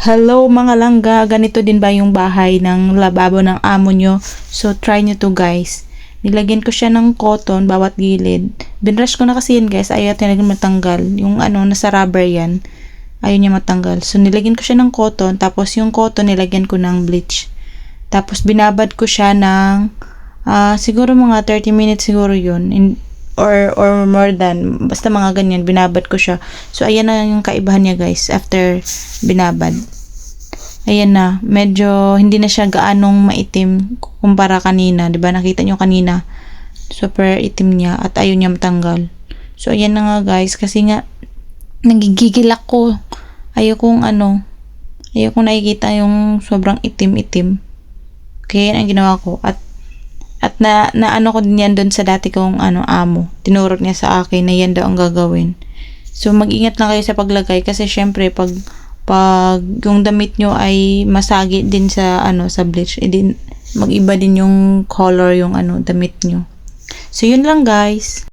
Hello mga langga, ganito din ba yung bahay ng lababo ng amo nyo? So try nyo to guys. Nilagyan ko siya ng cotton bawat gilid. Binrush ko na kasi yan guys, ayaw talaga matanggal. Yung nasa rubber yan, ayaw niya matanggal. So nilagyan ko siya ng cotton, tapos yung cotton nilagyan ko ng bleach. Tapos binabad ko siya ng siguro mga 30 minutes siguro yun. Or more than, basta mga ganyan, binabad ko siya. So ayan na yung kaibahan niya guys after binabad. Ayan na, medyo hindi na siya gaanong maitim kumpara kanina, 'di ba? Nakita niyo kanina, super itim niya at ayaw niya matanggal. So ayan na nga guys, kasi nga nagigigil ako. Ayaw kong nakikita yung sobrang itim-itim. Kaya yan ang ginawa ko, at na ano ko din yan doon sa dati kong amo. Tinuro niya sa akin na yan daw ang gagawin. So mag-ingat lang kayo sa paglagay kasi syempre pag yung damit nyo ay masagi din sa sa bleach, mag-iba din yung color yung damit nyo. So yun lang guys.